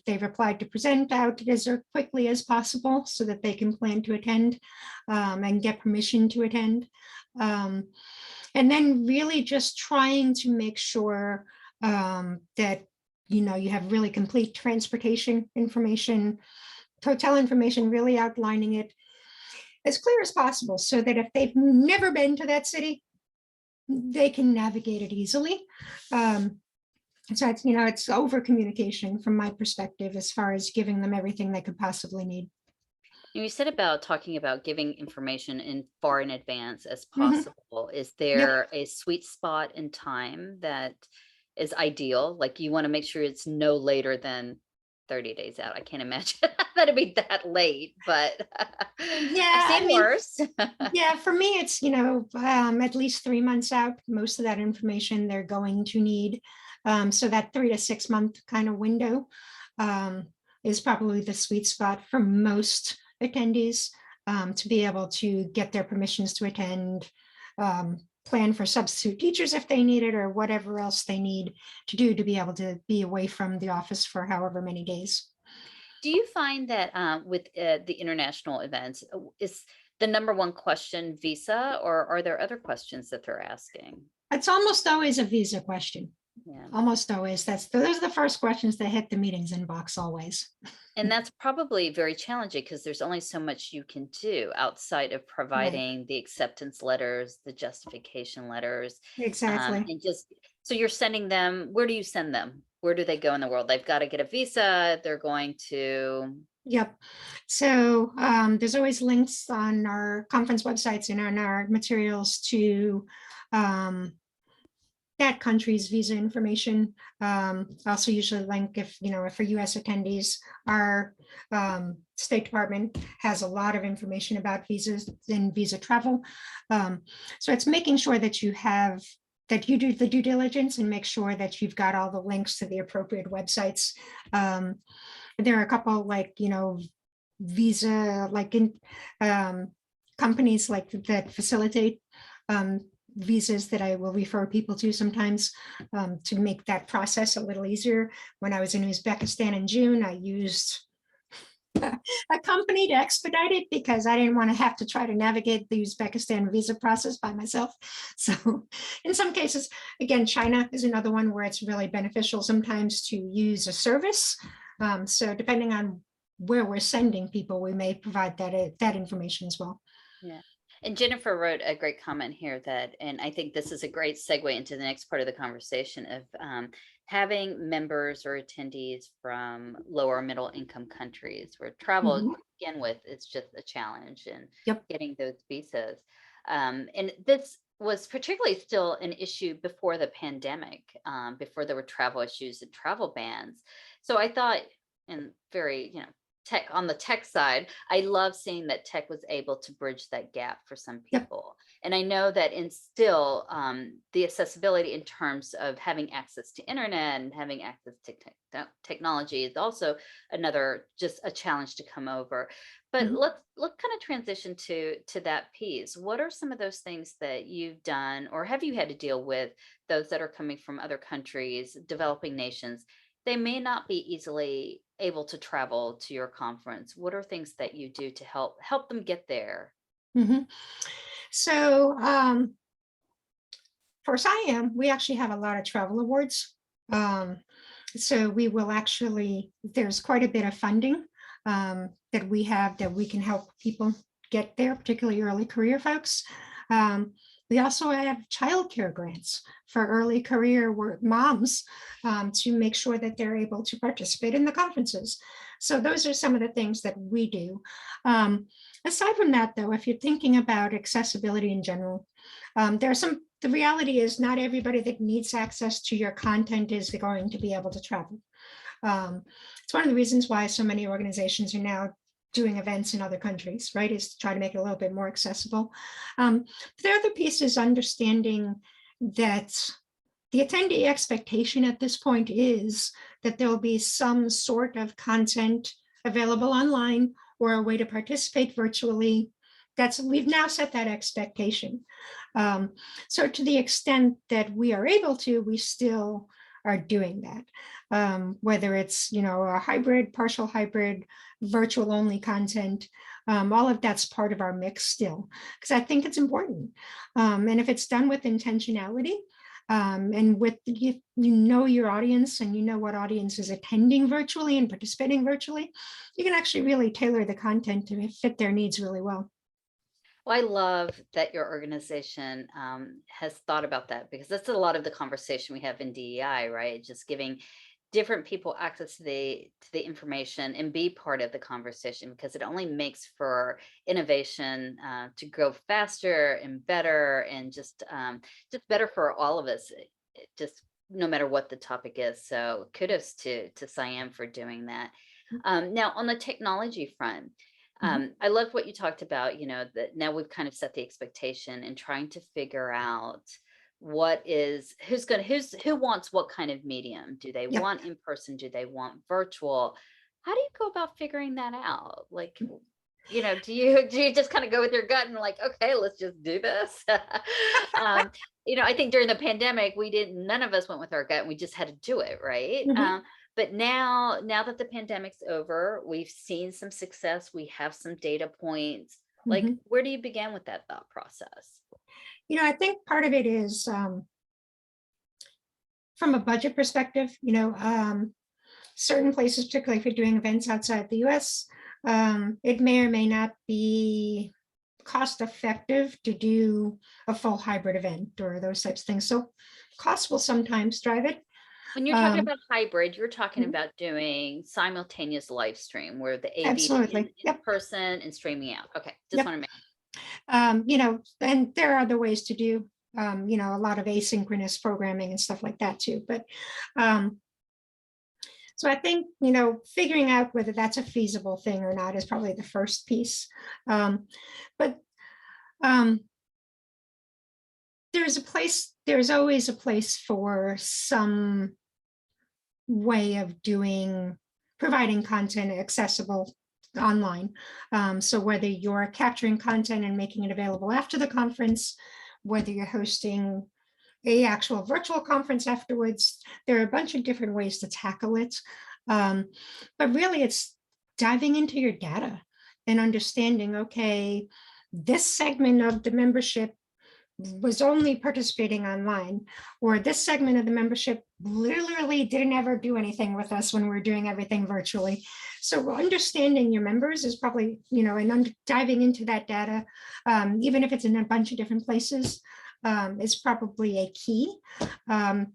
they've applied to present out as quickly as possible so that they can plan to attend, and get permission to attend. And then really just trying to make sure that you have really complete transportation information, hotel information, really outlining it as clear as possible so that if they've never been to that city, they can navigate it easily. So it's over communication from my perspective as far as giving them everything they could possibly need. You said about talking about giving information far in advance as Mhm. possible. Is there a sweet spot in time that is ideal? Like you want to make sure it's no later than 30 days out. I can't imagine that'd be that late, but Yeah, I've I seen mean, worse. yeah, for me, it's, at least 3 months out, most of that information they're going to need. So that 3 to 6 month kind of window is probably the sweet spot for most attendees, to be able to get their permissions to attend, plan for substitute teachers if they need it, or whatever else they need to do to be able to be away from the office for however many days. Do you find that with the international events, is the number one question visa, or are there other questions that they're asking? It's almost always a visa question. Yeah. Almost always. Those are the first questions that hit the meetings inbox always. And that's probably very challenging because there's only so much you can do outside of Right. providing the acceptance letters, the justification letters, Exactly. and just so you're sending them. Where do you send them? Where do they go in the world? They've got to get a visa. They're going to. Yep. So there's always links on our conference websites and on our materials to that country's visa information. Also usually link if, for US attendees, our State Department has a lot of information about visas and visa travel. So it's making sure that you do the due diligence and make sure that you've got all the links to the appropriate websites. There are a couple visa companies that facilitate visas that I will refer people to sometimes to make that process a little easier. When I was in Uzbekistan in June, I used a company to expedite it because I didn't want to have to try to navigate the Uzbekistan visa process by myself. So in some cases, again, China is another one where it's really beneficial sometimes to use a service. So depending on where we're sending people, we may provide that information as well. Yeah. And Jennifer wrote a great comment here and I think this is a great segue into the next part of the conversation of having members or attendees from lower middle income countries where travel to begin with is just a challenge and getting those visas. And this was particularly still an issue before the pandemic, before there were travel issues and travel bans. So I thought, and very, tech on the tech side, I love seeing that tech was able to bridge that gap for some people. And I know that in still the accessibility in terms of having access to internet and having access to technology is also another just a challenge to come over. But let's kind of transition to that piece. What are some of those things that you've done, or have you had to deal with those that are coming from other countries, developing nations? They may not be easily able to travel to your conference. What are things that you do to help them get there? So for SIAM, we actually have a lot of travel awards. So we will there's quite a bit of funding that we have that we can help people get there, particularly early career folks. We also have childcare grants for early career moms to make sure that they're able to participate in the conferences. So those are some of the things that we do. Aside from that, though, if you're thinking about accessibility in general, the reality is not everybody that needs access to your content is going to be able to travel. It's one of the reasons why so many organizations are now doing events in other countries, right, is to try to make it a little bit more accessible. The other piece is understanding that the attendee expectation at this point is that there'll be some sort of content available online or a way to participate virtually. We've now set that expectation. So to the extent that we are able to, we still are doing that, whether it's a hybrid, partial hybrid, virtual only content. All of that's part of our mix still, because I think it's important. And if it's done with intentionality, and with you know your audience and you know what audience is attending virtually and participating virtually, you can actually really tailor the content to fit their needs really well. Well, I love that your organization has thought about that, because that's a lot of the conversation we have in DEI, right? Just giving different people access to the information and be part of the conversation, because it only makes for innovation to go faster and better, and just better for all of us, just no matter what the topic is. So kudos to SIAM for doing that. Now on the technology front, I love what you talked about, that now we've kind of set the expectation and trying to figure out who wants what kind of medium. Do they want in person? Do they want virtual? How do you go about figuring that out? Like, do you just kind of go with your gut and like, okay, let's just do this? um, I think during the pandemic, none of us went with our gut and we just had to do it, right? Mhm, But now that the pandemic's over, we've seen some success, we have some data points. Like, mhm. where do you begin with that thought process? I think part of it is from a budget perspective, certain places, particularly if you're doing events outside the US, it may or may not be cost effective to do a full hybrid event or those types of things. So cost will sometimes drive it. When you're talking Um, about hybrid, you're talking mhm, about doing simultaneous live stream where the AV is absolutely. in Yep. person and streaming out. Okay, just Yep. want to make. And there are other ways to do, a lot of asynchronous programming and stuff like that too. But um, so I think, figuring out whether that's a feasible thing or not is probably the first piece. But um, there's always a place for some way of providing content accessible online. So whether you're capturing content and making it available after the conference, whether you're hosting a actual virtual conference afterwards, there are a bunch of different ways to tackle it. Um, but really it's diving into your data and understanding, okay, this segment of the membership was only participating online, or this segment of the membership literally didn't ever do anything with us when we're doing everything virtually. So understanding your members is probably, and diving into that data, even if it's in a bunch of different places, is probably a key. Um,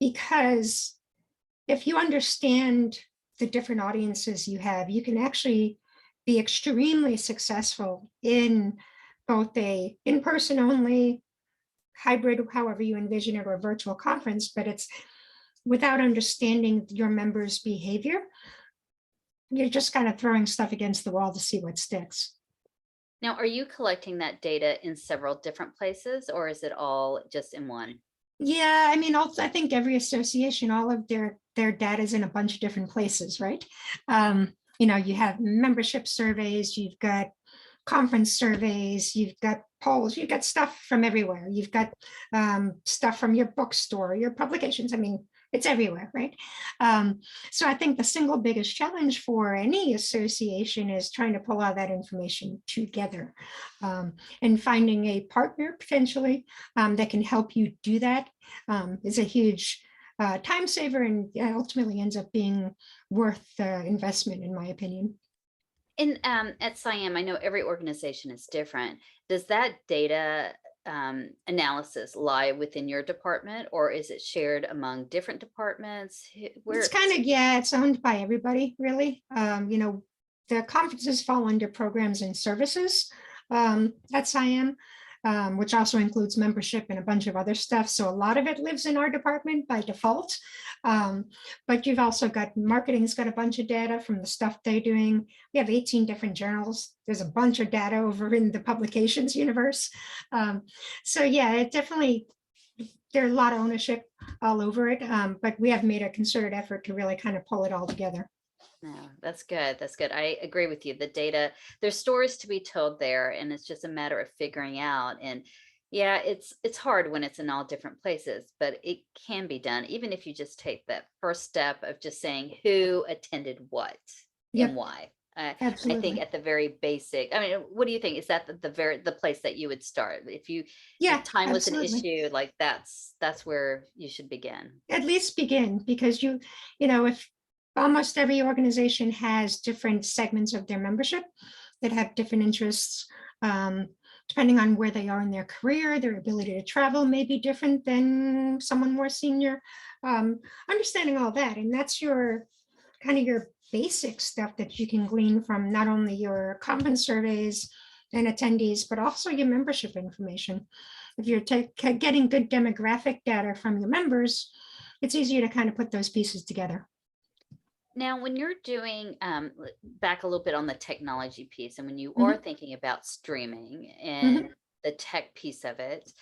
because if you understand the different audiences you have, you can actually be extremely successful in both a in-person only, hybrid, however you envision it, or virtual conference, but it's without understanding your members' behavior, you're just kind of throwing stuff against the wall to see what sticks. Now, are you collecting that data in several different places or is it all just in one? Yeah, I mean, also, I think every association, all of their data is in a bunch of different places, right? You have membership surveys, you've got conference surveys, you've got polls, you've got stuff from everywhere. You've got stuff from your bookstore, your publications. I mean, it's everywhere, right? So I think the single biggest challenge for any association is trying to pull all that information together, and finding a partner potentially that can help you do that is a huge time saver, and ultimately ends up being worth the investment, in my opinion. At SIAM, I know every organization is different. Does that data analysis lie within your department or is it shared among different departments? It's kind of, yeah, it's owned by everybody, really. The conferences fall under programs and services at SIAM, which also includes membership and a bunch of other stuff. So a lot of it lives in our department by default. Um, but you've also got marketing's got a bunch of data from the stuff they're doing. We have 18 different journals. There's a bunch of data over in the publications universe. So yeah, it definitely, there's a lot of ownership all over it, but we have made a concerted effort to really kind of pull it all together. No, that's good. That's good. I agree with you. The data, there's stories to be told there, and it's just a matter of figuring out. And yeah, it's hard when it's in all different places, but it can be done, even if you just take that first step of just saying who attended what and Yep, why. I think absolutely. at the very basic, I mean, what do you think? Is that the place that you would start? If Yeah, time was an absolutely. issue, like that's where you should begin. At least begin, because if almost every organization has different segments of their membership that have different interests, um, depending on where they are in their career, their ability to travel may be different than someone more senior. Understanding all that, and that's your kind of your basic stuff that you can glean from not only your conference surveys and attendees, but also your membership information. If you're getting good demographic data from your members, it's easier to kind of put those pieces together. Now, when you're doing back a little bit on the technology piece, and when you are Mhm, thinking about streaming and mhm. the tech piece of it,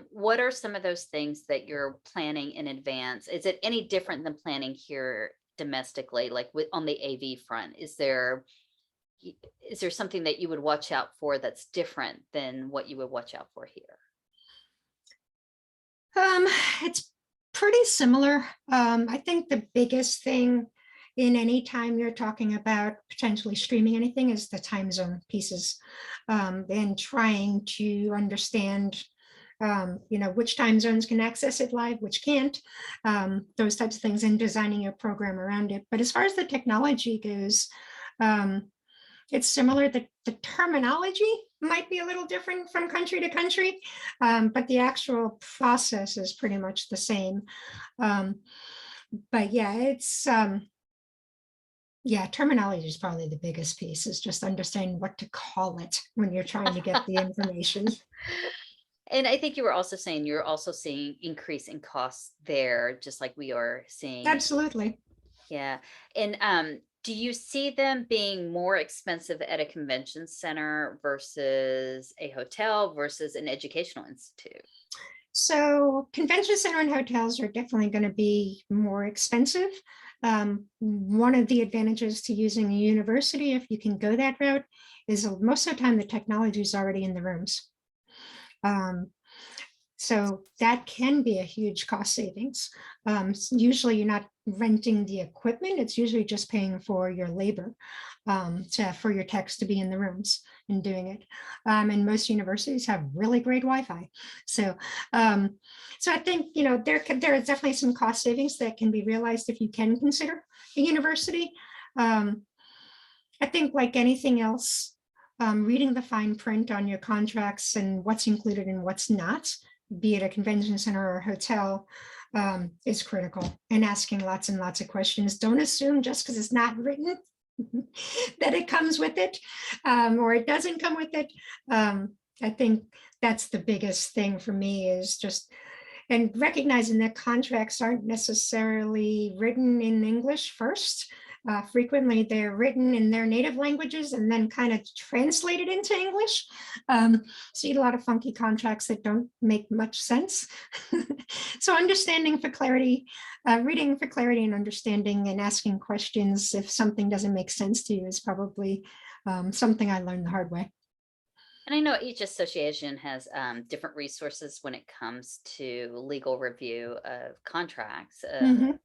what are some of those things that you're planning in advance? Is it any different than planning here domestically, like on the AV front? Is there is there something that you would watch out for that's different than what you would watch out for here? Um, it's pretty similar. I think the biggest thing in any time you're talking about potentially streaming anything is the time zone pieces, and trying to understand, which time zones can access it live, which can't, those types of things, and designing your program around it. But as far as the technology goes, um, it's similar. The terminology might be a little different from country to country, but the actual process is pretty much the same. Um, but yeah, terminology is probably the biggest piece, is just understanding what to call it when you're trying to get the information. And I think you were also saying you're also seeing increase in costs there, just like we are seeing. Absolutely. Yeah. And do you see them being more expensive at a convention center versus a hotel versus an educational institute? So convention center and hotels are definitely going to be more expensive. One of the advantages to using a university, if you can go that route, is most of the time the technology is already in the rooms. So that can be a huge cost savings. Usually you're not renting the equipment, it's usually just paying for your labor, for your techs to be in the rooms and doing it. And most universities have really great Wi-Fi. So, so I think, there is definitely some cost savings that can be realized if you can consider a university. I think like anything else, reading the fine print on your contracts and what's included and what's not, be it a convention center or a hotel, is critical, and asking lots and lots of questions. Don't assume just because it's not written that it comes with it, or it doesn't come with it. I think that's the biggest thing for me, is just, and recognizing that contracts aren't necessarily written in English first. Frequently they're written in their native languages and then kind of translated into English. See a lot of funky contracts that don't make much sense. So understanding for clarity, reading for clarity and understanding, and asking questions if something doesn't make sense to you, is probably something I learned the hard way. And I know each association has different resources when it comes to legal review of contracts. Mhm.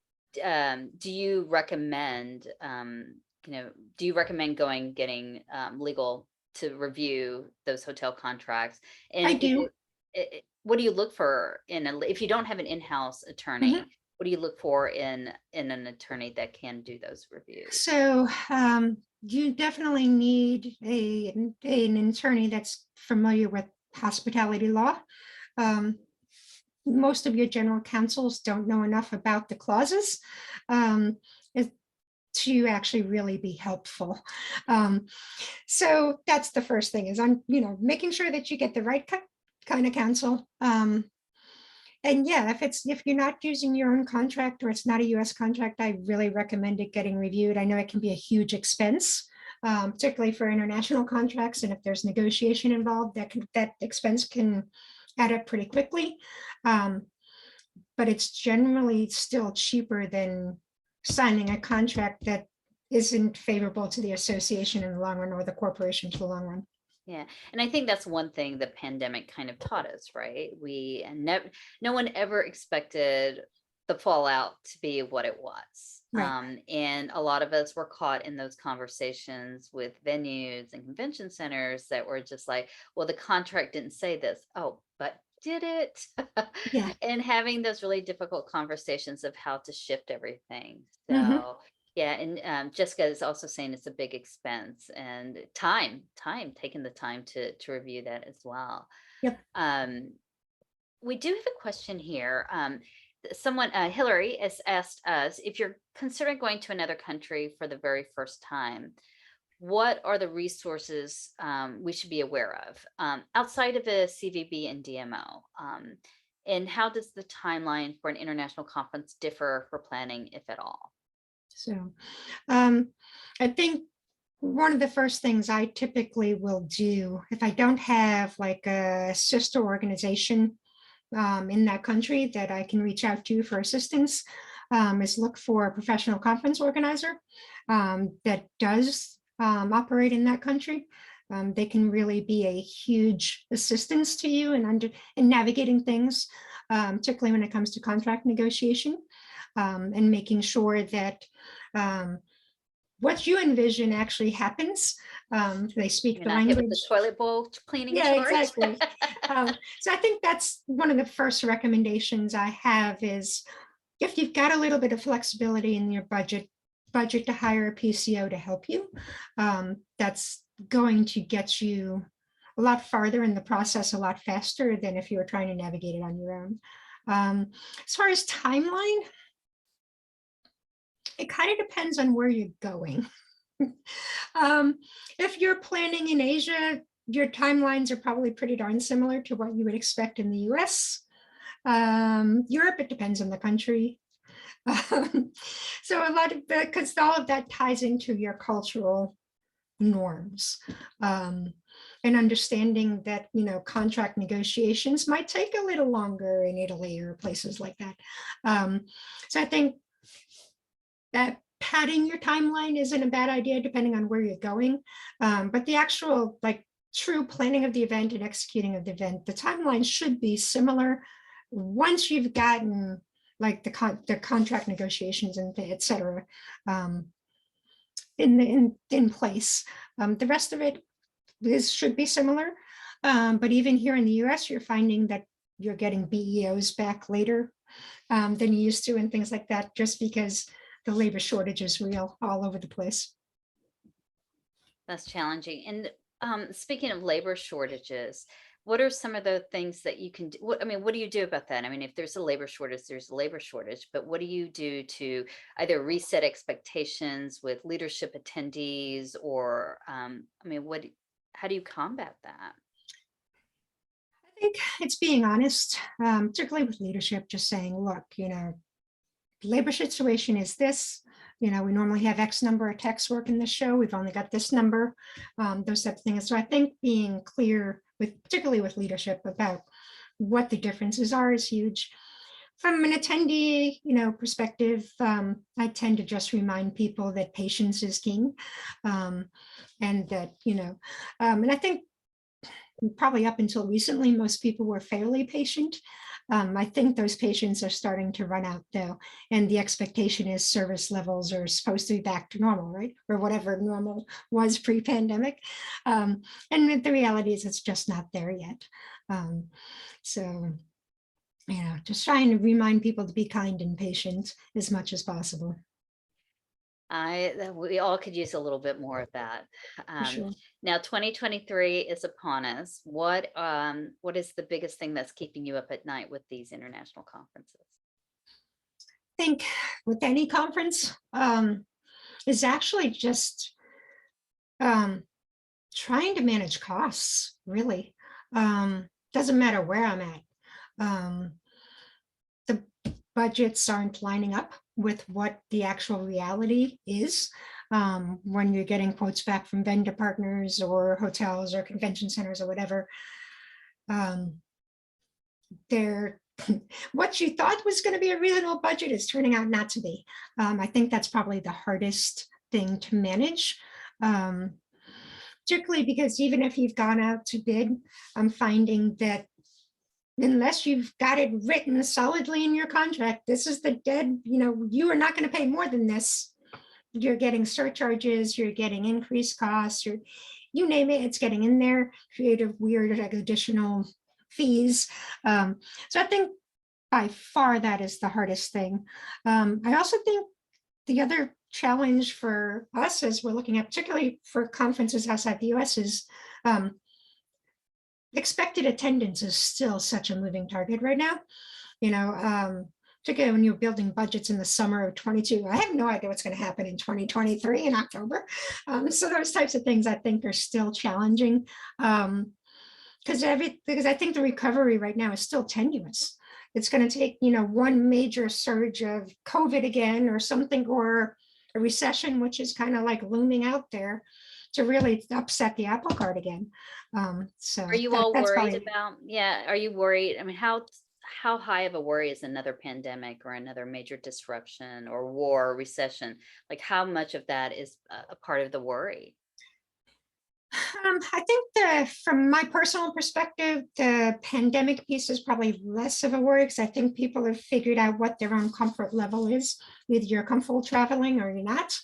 Do you recommend, do you recommend getting legal to review those hotel contracts? And I if you do, do. what do you look for if you don't have an in-house attorney, Mhm. what do you look for in an attorney that can do those reviews? So you definitely need an attorney that's familiar with hospitality law. Um, Most of your general counsels don't know enough about the clauses, um, to actually really be helpful. Um, so that's the first thing, is on, making sure that you get the right kind of counsel. And yeah, if you're not using your own contract, or it's not a US contract, I really recommend it getting reviewed. I know it can be a huge expense, particularly for international contracts. And if there's negotiation involved, that expense can add up pretty quickly. But it's generally still cheaper than signing a contract that isn't favorable to the association in the long run, or the corporation to the long run. Yeah. And I think that's one thing the pandemic kind of taught us, right? No one ever expected the fallout to be what it was. Right. And a lot of us were caught in those conversations with venues and convention centers that were just like, well, the contract didn't say this. Oh, but did it? Yeah. And having those really difficult conversations of how to shift everything. Mhm. So yeah, and Jessica is also saying it's a big expense and taking the time to review that as well. Yep. We do have a question here. Someone, Hillary, has asked us, if you're considering going to another country for the very first time, what are the resources we should be aware of outside of the CVB and DMO? And how does the timeline for an international conference differ for planning, if at all? So um, I think one of the first things I typically will do, if I don't have like a sister organization in that country that I can reach out to for assistance, is look for a professional conference organizer that does operate in that country. They can really be a huge assistance to you in navigating things, particularly when it comes to contract negotiation, and making sure that what you envision actually happens. They speak You're the not hit with language. the toilet bowl cleaning Yeah, charge. exactly. So I think that's one of the first recommendations I have is if you've got a little bit of flexibility in your budget to hire a PCO to help you, that's going to get you a lot farther in the process, a lot faster than if you were trying to navigate it on your own. As far as timeline, it kind of depends on where you're going. If you're planning in Asia, your timelines are probably pretty darn similar to what you would expect in the US. Europe, it depends on the country. So a lot of, because all of that ties into your cultural norms. And understanding that, contract negotiations might take a little longer in Italy or places like that. So I think that padding your timeline isn't a bad idea depending on where you're going. But the actual true planning of the event and executing of the event, the timeline should be similar once you've gotten the contract negotiations and et cetera in place. The rest of it should be similar. But even here in the US, you're finding that you're getting BEOs back later than you used to and things like that, just because the labor shortage is real all over the place. That's challenging. And speaking of labor shortages, what are some of the things that you can do? What do you do about that? I mean, if there's a labor shortage, there's a labor shortage, but what do you do to either reset expectations with leadership attendees or, how do you combat that? I think it's being honest, particularly with leadership, just saying, look, labor situation is this. We normally have X number of techs working the show. We've only got this number, those types of things. So I think being clear particularly with leadership about what the differences are is huge. From an attendee, perspective, I tend to just remind people that patience is king, and that, and I think probably up until recently, most people were fairly patient. I think those patients are starting to run out though. And the expectation is service levels are supposed to be back to normal, right? Or whatever normal was pre-pandemic. And the reality is it's just not there yet. So, just trying to remind people to be kind and patient as much as possible. We all could use a little bit more of that. For sure. Now, 2023 is upon us. What is the biggest thing that's keeping you up at night with these international conferences? I think with any conference is actually just trying to manage costs, really. Doesn't matter where I'm at. The budgets aren't lining up with what the actual reality is when you're getting quotes back from vendor partners or hotels or convention centers or whatever. They're what you thought was going to be a reasonable budget is turning out not to be. I think that's probably the hardest thing to manage, particularly because even if you've gone out to bid, I'm finding that unless you've got it written solidly in your contract, this is the dead, you are not going to pay more than this. You're getting surcharges, you're getting increased costs, you name it, it's getting in there, creative, weird, additional fees. So I think by far that is the hardest thing. I also think the other challenge for us as we're looking at, particularly for conferences outside the US, is expected attendance is still such a moving target right now. Particularly when you're building budgets in the summer of 22. I have no idea what's going to happen in 2023 in October. So those types of things I think are still challenging because I think the recovery right now is still tenuous. It's going to take, one major surge of COVID again or something, or a recession, which is kind of like looming out there, to really upset the apple cart again. So are you all worried about? Yeah, are you worried? I mean, how high of a worry is another pandemic or another major disruption or war or recession? Like, how much of that is a part of the worry? I think from my personal perspective, the pandemic piece is probably less of a worry because I think people have figured out what their own comfort level is. Either you're comfortable traveling or you're not.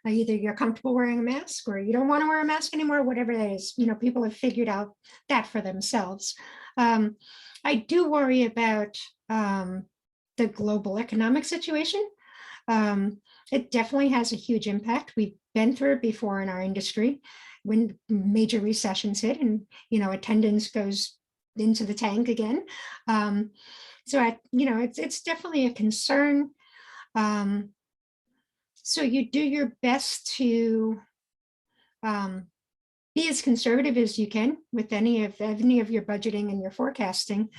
Either you're comfortable wearing a mask or you don't want to wear a mask anymore, whatever it is. People have figured out that for themselves. I do worry about the global economic situation. It definitely has a huge impact. We've been through it before in our industry when major recessions hit and attendance goes into the tank again. It's definitely a concern. So you do your best to be as conservative as you can with any of your budgeting and your forecasting,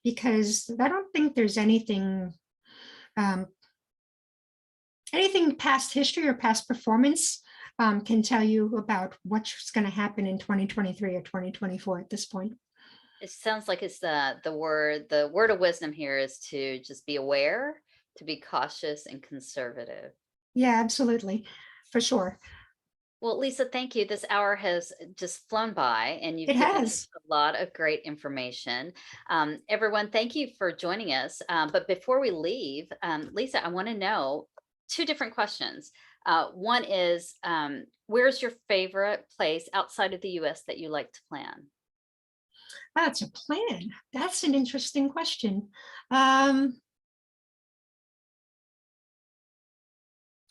because I don't think there's anything past history or past performance can tell you about what's going to happen in 2023 or 2024 at this point. It sounds like it's the word of wisdom here is to just be aware, to be cautious and conservative. Yeah, absolutely, for sure. Well, Lisa, thank you. This hour has just flown by and you've It given has. us a lot of great information. Everyone, thank you for joining us. But before we leave, Lisa, I want to know two different questions. One is, where's your favorite place outside of the US that you like to plan? That's a plan. That's an interesting question.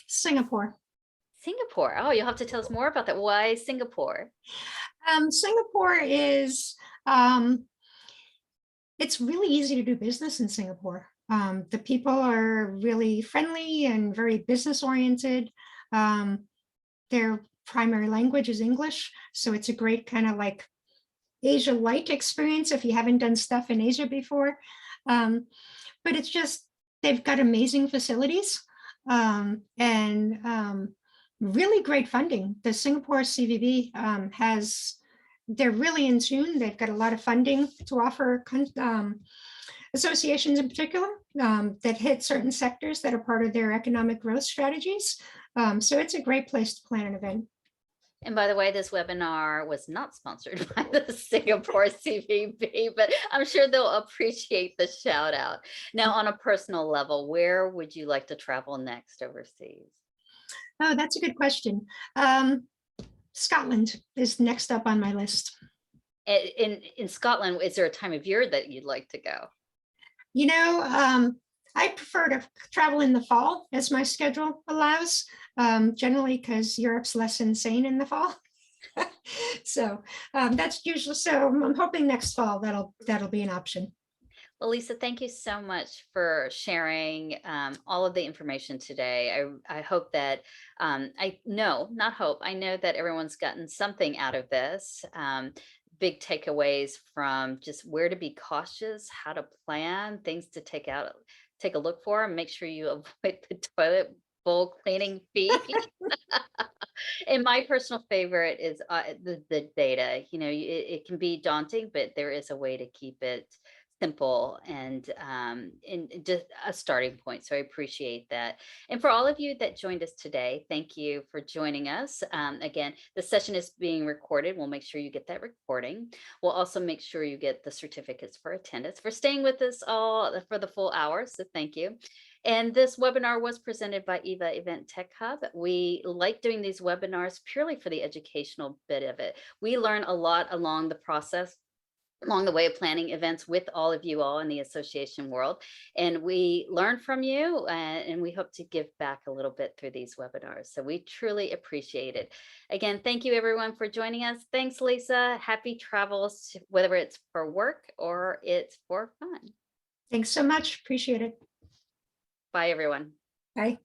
Singapore. Singapore. Oh, you'll have to tell us more about that. Why Singapore? Singapore is, it's really easy to do business in Singapore. The people are really friendly and very business oriented. Their primary language is English, so it's a great kind of like Asia light experience if you haven't done stuff in Asia before. But it's just, they've got amazing facilities and really great funding. The Singapore CVB they're really in tune. They've got a lot of funding to offer associations in particular that hit certain sectors that are part of their economic growth strategies. So it's a great place to plan an event. And by the way, this webinar was not sponsored by the Singapore CVB, but I'm sure they'll appreciate the shout out. Now, on a personal level, where would you like to travel next overseas? Oh, that's a good question. Scotland is next up on my list. In Scotland, is there a time of year that you'd like to go? I prefer to travel in the fall as my schedule allows, generally because Europe's less insane in the fall. So that's usually, so I'm hoping next fall that'll be an option. Well, Lisa, thank you so much for sharing all of the information today. I hope that, I know that everyone's gotten something out of this. Big takeaways from just where to be cautious, how to plan, things to take a look for, and make sure you avoid the toilet bowl cleaning fee. And my personal favorite is the data. It can be daunting, but there is a way to keep it simple and just a starting point. So I appreciate that. And for all of you that joined us today, thank you for joining us. Again, the session is being recorded. We'll make sure you get that recording. We'll also make sure you get the certificates for attendance, for staying with us all for the full hour. So thank you. And this webinar was presented by EVA Event Tech Hub. We like doing these webinars purely for the educational bit of it. We learn a lot along the process, along the way of planning events with all of you all in the association world. And we learn from you and we hope to give back a little bit through these webinars. So we truly appreciate it. Again, thank you everyone for joining us. Thanks, Lisa. Happy travels, whether it's for work or it's for fun. Thanks so much. Appreciate it. Bye, everyone. Bye.